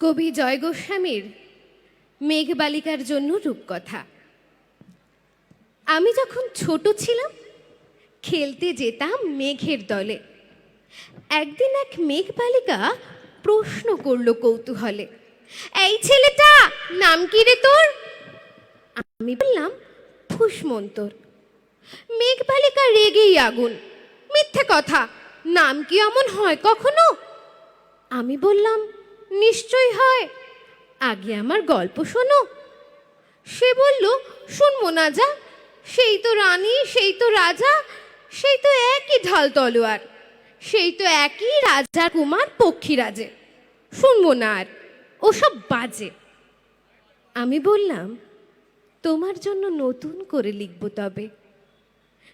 কবি জয় গোস্বামীর মেঘবালিকার জন্য রূপকথা। আমি যখন ছোট ছিলাম খেলতে যেতাম মেঘের দলে। একদিন এক মেঘবালিকা প্রশ্ন করল কৌতূহলে, এই ছেলেটা নাম কি রে তোর? আমি বললাম ফুসমন্তর। মেঘবালিকা রেগেই আগুন, মিথ্যে কথা, নাম কি এমন হয় কখনো? আমি বললাম নিশ্চয়ই হয়, আগে আমার গল্প শোনো। সে বলল শুনবো না যা, সেই তো রানী, সেই তো রাজা, সেই তো একই ঢাল তলোয়ার, সেই তো একই রাজা কুমার পক্ষীরাজে, শুনবো না আর, ওসব বাজে। আমি বললাম তোমার জন্য নতুন করে লিখব তবে।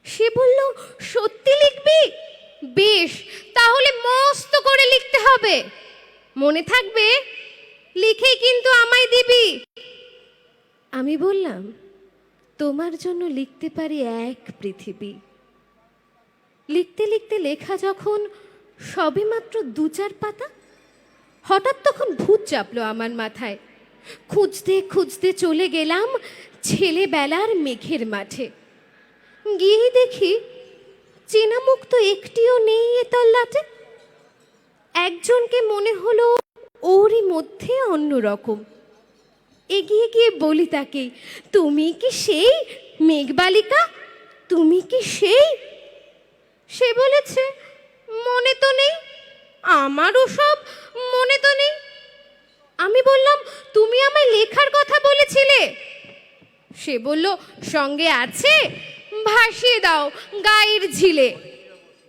সে বলল সত্যি লিখবি? বেশ, তাহলে মস্ত করে লিখতে হবে, মনে থাকবে, লিখে কিন্তু আমায় দিবি। আমি বললাম তোমার জন্য লিখতে পারি এক পৃথিবী। লিখতে লিখতে লেখা যখন সবে মাত্র ২-৪ পাতা, হঠাৎ তখন ভূত চাপলো আমার মাথায়। খুঁজতে খুঁজতে চলে গেলাম ছেলেবেলার মেঘের মাঠে। গিয়ে দেখি চেনা মুখ তো একটিও নেই এ তল্লাটে। একজনকে মনে হলো ওরই মধ্যে অন্যরকম। এগিয়ে গিয়ে বলি তাকে, তুমি কি সেই মেঘবালিকা? তুমি কি সেই? সে বলেছে মনে তো নেই, আমারও সব মনে তো নেই। আমি বললাম তুমি আমায় লেখার কথা বলেছিলে। সে বলল সঙ্গে আছে, ভাসিয়ে দাও গায়ের ঝিলে।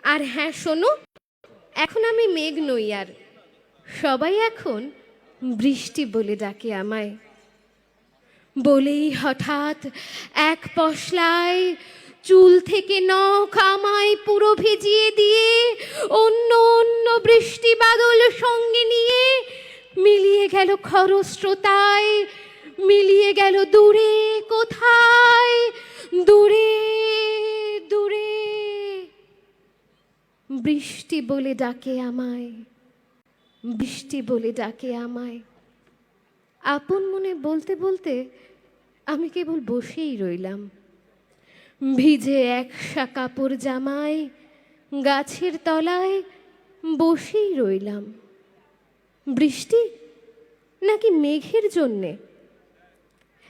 আর হ্যাঁ শোনো, এখন আমি মেঘ নই আর, সবাই এখন বৃষ্টি বলে ডাকে আমায়। বলেই হঠাৎ এক পশলায় চুল থেকে নখ আমায় পুরো ভিজিয়ে দিয়ে অন্য অন্য বৃষ্টি বাদল সঙ্গে নিয়ে মিলিয়ে গেল খরস্রোতায়, মিলিয়ে গেল দূরে কোথায়, দূরে দূরে। বৃষ্টি বলে ডাকে আমায়, বৃষ্টি বলে ডাকে আমায়। আপন মনে বলতে বলতে আমি কেবল বসেই রইলাম। ভিজে একসা কাপড় জামায় গাছের তলায় বসেই রইলাম। বৃষ্টি নাকি মেঘের জন্যে?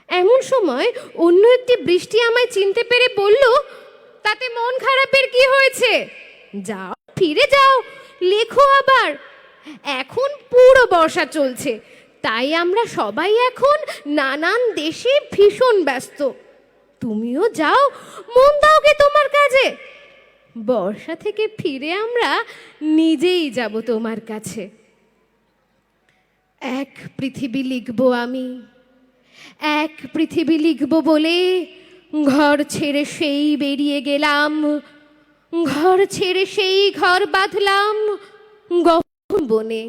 এমন সময় অন্য একটি বৃষ্টি আমায় চিনতে পেরে বলল, তাতে মন খারাপের কি হয়েছে? যাও, ফিরে যাও, লেখো আবার। এখন পুরো বর্ষা চলছে, তাই আমরা সবাই এখন নানান দেশে ভীষণ ব্যস্ত। তুমিও যাও, মন দাও গে তোমার কাজে। বর্ষা থেকে ফিরে আমরা নিজেই যাব তোমার কাছে। এক পৃথিবী লিখব আমি, এক পৃথিবী লিখব বলে ঘর ছেড়ে সেই বেরিয়ে গেলাম। ঘর ছেড়ে সেই ঘর বাঁধলাম গহন বনে।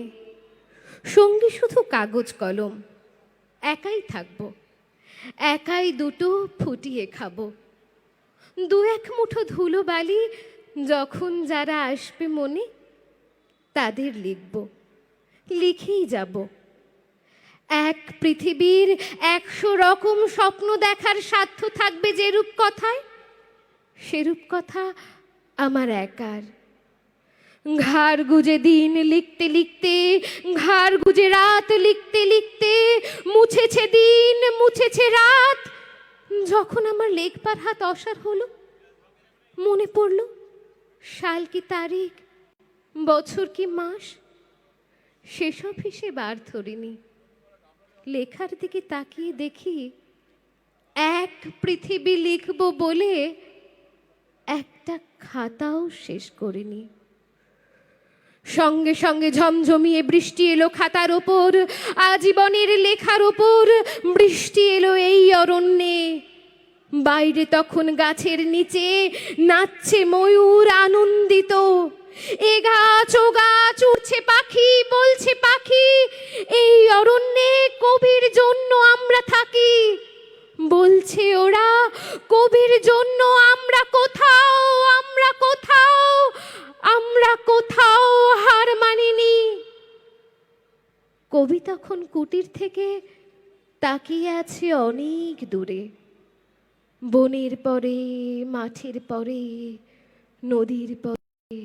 সঙ্গে শুধু কাগজ কলম, একাই থাকবো, একাই দুটো ফুটিয়ে খাবো। ২-১ মুঠো ধুলো বালি যখন যারা আসবে মনে, তাদের লিখব, লিখেই যাব। এক পৃথিবীর ১০০ রকম স্বপ্ন দেখার সাধ্য থাকবে যে রূপকথায়, সে রূপকথা আমার একার। ঘাড় গুজে দিন লিখতে লিখতে, ঘাড় গুজে রাত লিখতে লিখতে, মুছেছে দিন মুছেছে রাত। যখন আমার লেখবার হাত অসাড় হলো, মনে পড়ল সাল কি তারিখ, বছর কি মাস, সেসব হিসেব আর ধরিনি। লেখার দিকে তাকিয়ে দেখি এক পৃথিবী লিখব বলে একটা খাতাও শেষ করিনি। সঙ্গে সঙ্গে ঝমঝমিয়ে বৃষ্টি এলো খাতার ওপর, আজীবনের লেখার ওপর। বৃষ্টি এলো এই অরণ্যে। বাইরে তখন গাছের নিচে নাচছে ময়ূর আনন্দিত। এ গাছ ও গাছ উড়ছে পাখি, বলছে পাখি, এই অরণ্যে কবির জন্য আমরা থাকি। বলছে ওরা কবির জন্য আমরা কোথাও, আমরা কোথাও, আমরা কোথাও হার মানিনি। কবি তখন কুটির থেকে তাকিয়ে আছে অনেক দূরে, বনের পরে, মাঠের পরে, নদীর পরে,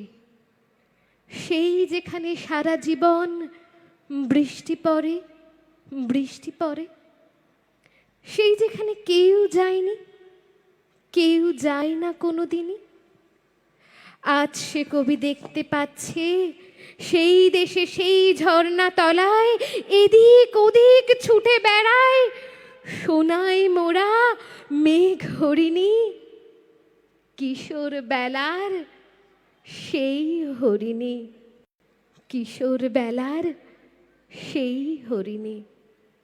সেই যেখানে সারা জীবন বৃষ্টি পড়ে, বৃষ্টি পড়ে, সেই যেখানে কেউ যায়নি, কেউ যায় না কোনোদিনই। আজ সে কবি দেখতে পাচ্ছে সেই দেশে, সেই ঝর্ণা তলায় এদিক ওদিক ছুটে বেড়ায় সোনায় মোড়া মেঘ হরিণী, কিশোর বেলার সেই হরিণী, কিশোর বেলার সেই হরিণী।